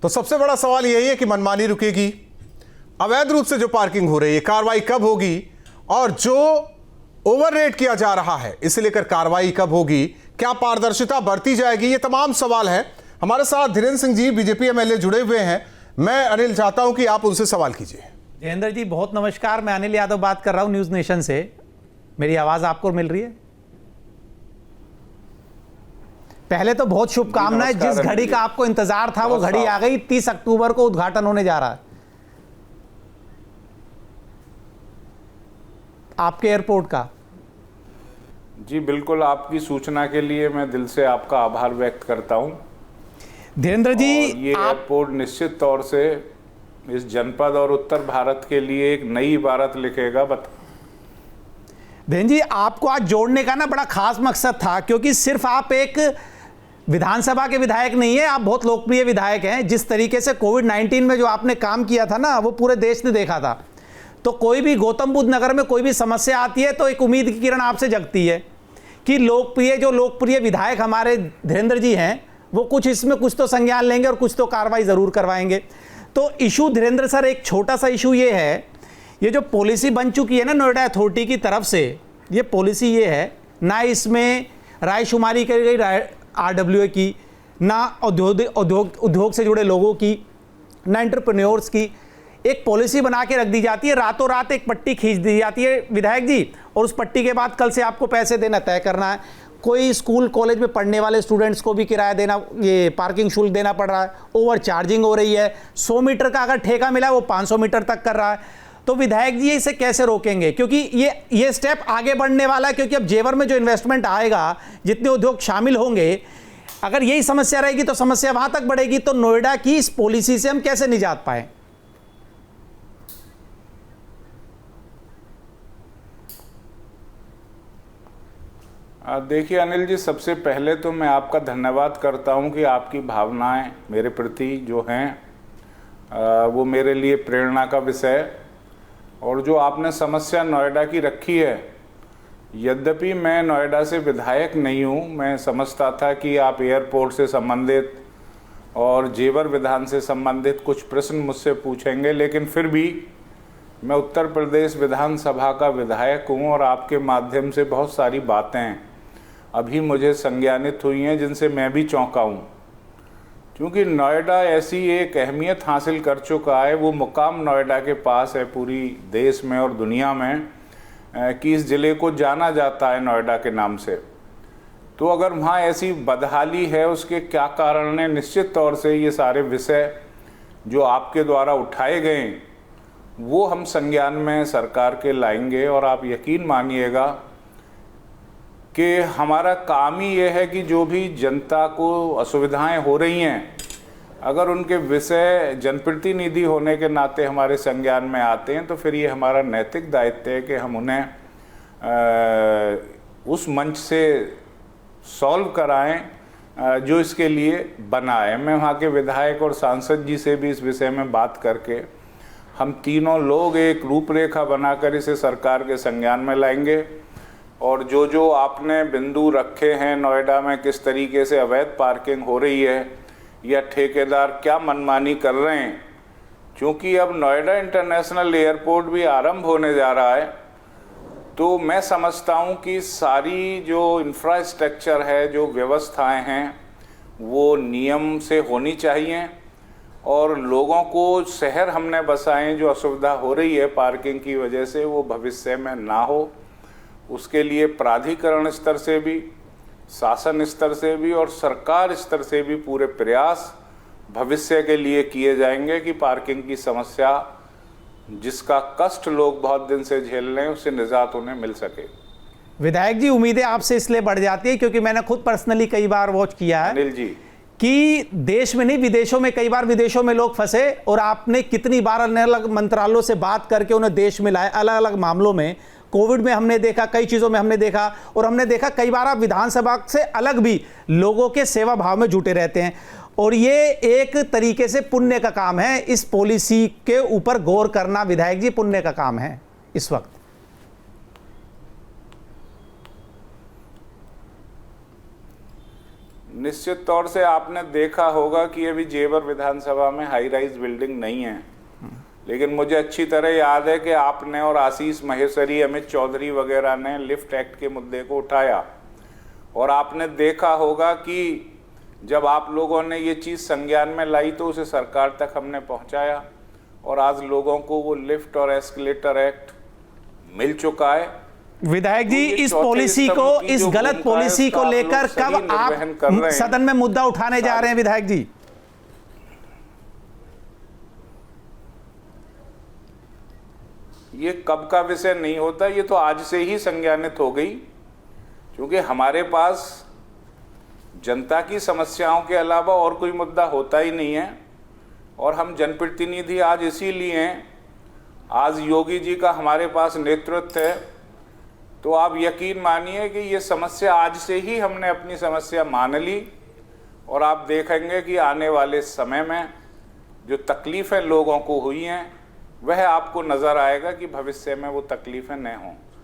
तो सबसे बड़ा सवाल यही है कि मनमानी रुकेगी, अवैध रूप से जो पार्किंग हो रही है कार्रवाई कब होगी, और जो ओवर रेट किया जा रहा है इसे लेकर कार्रवाई कब होगी, क्या पारदर्शिता बढ़ती जाएगी, ये तमाम सवाल हैं। हमारे साथ धीरेन्द्र सिंह जी बीजेपी एमएलए जुड़े हुए हैं। मैं अनिल चाहता हूं कि आप उनसे सवाल कीजिए। धीरेन्द्र जी बहुत नमस्कार, मैं अनिल यादव बात कर रहा हूं न्यूज नेशन से। मेरी आवाज आपको मिल रही है? पहले तो बहुत शुभकामनाएं, जिस घड़ी का आपको इंतजार था वो घड़ी आ गई। 30 अक्टूबर को उद्घाटन होने जा रहा है आपके एयरपोर्ट का। जी बिल्कुल, आपकी सूचना के लिए मैं दिल से आपका आभार व्यक्त करता हूं। धीरेन्द्र जी ये एयरपोर्ट निश्चित तौर से इस जनपद और उत्तर भारत के लिए एक नई इबारत लिखेगा। धीरेन्द्र जी आपको आज जोड़ने का ना बड़ा खास मकसद था, क्योंकि सिर्फ आप एक विधानसभा के विधायक नहीं है, आप बहुत लोकप्रिय विधायक हैं। जिस तरीके से कोविड-19 में जो आपने काम किया था ना, वो पूरे देश ने देखा था। तो कोई भी गौतम बुद्ध नगर में कोई भी समस्या आती है तो एक उम्मीद की किरण आपसे जगती है कि लोकप्रिय विधायक हमारे धीरेन्द्र जी हैं, वो कुछ इसमें कुछ तो संज्ञान लेंगे और कुछ तो कार्रवाई जरूर करवाएंगे। तो इशू धीरेन्द्र सर, एक छोटा सा इशू ये है, ये जो पॉलिसी बन चुकी है ना नोएडा अथॉरिटी की तरफ से, ये पॉलिसी ये है ना, इसमें रायशुमारी करी गई RWA की, ना उद्योग से जुड़े लोगों की, ना एंटरप्रेन्योर्स की। एक पॉलिसी बना के रख दी जाती है, रातों रात एक पट्टी खींच दी जाती है विधायक जी, और उस पट्टी के बाद कल से आपको पैसे देना तय करना है। कोई स्कूल कॉलेज में पढ़ने वाले स्टूडेंट्स को भी किराया देना, ये पार्किंग शुल्क देना पड़ रहा है, ओवर चार्जिंग हो रही है। 100 मीटर का अगर ठेका मिला है वो 500 मीटर तक कर रहा है। तो विधायक जी इसे कैसे रोकेंगे, क्योंकि ये स्टेप आगे बढ़ने वाला है, क्योंकि अब जेवर में जो इन्वेस्टमेंट आएगा, जितने उद्योग शामिल होंगे, अगर यही समस्या रहेगी तो समस्या वहां तक बढ़ेगी। तो नोएडा की इस पॉलिसी से हम कैसे निजात पाए? देखिए अनिल जी, सबसे पहले तो मैं आपका धन्यवाद करता हूं कि आपकी भावनाएं मेरे प्रति जो हैं वो मेरे लिए प्रेरणा का विषय है। और जो आपने समस्या नोएडा की रखी है, यद्यपि मैं नोएडा से विधायक नहीं हूं, मैं समझता था कि आप एयरपोर्ट से संबंधित और जेवर विधान से संबंधित कुछ प्रश्न मुझसे पूछेंगे, लेकिन फिर भी मैं उत्तर प्रदेश विधानसभा का विधायक हूं और आपके माध्यम से बहुत सारी बातें अभी मुझे संज्ञानित हुई हैं जिनसे मैं भी चौंका हूँ। क्योंकि नोएडा ऐसी एक अहमियत हासिल कर चुका है, वो मुकाम नोएडा के पास है पूरी देश में और दुनिया में, कि इस ज़िले को जाना जाता है नोएडा के नाम से। तो अगर वहाँ ऐसी बदहाली है, उसके क्या कारण है, निश्चित तौर से ये सारे विषय जो आपके द्वारा उठाए गए वो हम संज्ञान में सरकार के लाएंगे। और आप यकीन मानिएगा कि हमारा काम ही ये है कि जो भी जनता को असुविधाएं हो रही हैं, अगर उनके विषय जनप्रतिनिधि होने के नाते हमारे संज्ञान में आते हैं तो फिर ये हमारा नैतिक दायित्व है कि हम उन्हें उस मंच से सॉल्व कराएं जो इसके लिए बना है। मैं वहाँ के विधायक और सांसद जी से भी इस विषय में बात करके हम तीनों लोग एक रूपरेखा बनाकर इसे सरकार के संज्ञान में लाएंगे। और जो आपने बिंदु रखे हैं, नोएडा में किस तरीके से अवैध पार्किंग हो रही है या ठेकेदार क्या मनमानी कर रहे हैं, क्योंकि अब नोएडा इंटरनेशनल एयरपोर्ट भी आरंभ होने जा रहा है, तो मैं समझता हूं कि सारी जो इंफ्रास्ट्रक्चर है, जो व्यवस्थाएं हैं, वो नियम से होनी चाहिए। और लोगों को शहर हमने बसाएं, जो असुविधा हो रही है पार्किंग की वजह से, वो भविष्य में ना हो, उसके लिए प्राधिकरण स्तर से भी, शासन स्तर से भी और सरकार स्तर से भी पूरे प्रयास भविष्य के लिए किए जाएंगे कि पार्किंग की समस्या, जिसका कष्ट लोग बहुत दिन से झेल रहे हैं, उससे निजात उन्हें मिल सके। विधायक जी, उम्मीदें आपसे इसलिए बढ़ जाती है क्योंकि मैंने खुद पर्सनली कई बार वॉच किया है अनिल जी कि देश में नहीं विदेशों में, कई बार विदेशों में लोग फंसे और आपने कितनी बार अलग अलग मंत्रालयों से बात करके उन्हें देश में लाए। अलग अलग मामलों में, कोविड में हमने देखा, कई चीज़ों में हमने देखा, और हमने देखा कई बार आप विधानसभा से अलग भी लोगों के सेवा भाव में जुटे रहते हैं। और ये एक तरीके से पुण्य का काम है, इस पॉलिसी के ऊपर गौर करना विधायक जी पुण्य का काम है इस वक्त। निश्चित तौर से आपने देखा होगा कि अभी जेवर विधानसभा में हाई राइज बिल्डिंग नहीं है, लेकिन मुझे अच्छी तरह याद है कि आपने और आशीष महेश्वरी, अमित चौधरी वगैरह ने लिफ्ट एक्ट के मुद्दे को उठाया, और आपने देखा होगा कि जब आप लोगों ने ये चीज़ संज्ञान में लाई तो उसे सरकार तक हमने पहुंचाया, और आज लोगों को वो लिफ्ट और एस्केलेटर एक्ट मिल चुका है। विधायक जी, इस पॉलिसी को, इस गलत पॉलिसी को लेकर कब आप सदन में मुद्दा उठाने जा रहे हैं विधायक जी? ये कब का विषय नहीं होता, ये तो आज से ही संज्ञानित हो गई, क्योंकि हमारे पास जनता की समस्याओं के अलावा और कोई मुद्दा होता ही नहीं है। और हम जनप्रतिनिधि आज इसीलिए हैं, आज योगी जी का हमारे पास नेतृत्व है, तो आप यकीन मानिए कि ये समस्या आज से ही हमने अपनी समस्या मान ली, और आप देखेंगे कि आने वाले समय में जो तकलीफ़ें लोगों को हुई हैं वह आपको नज़र आएगा कि भविष्य में वो तकलीफ़ें न हों।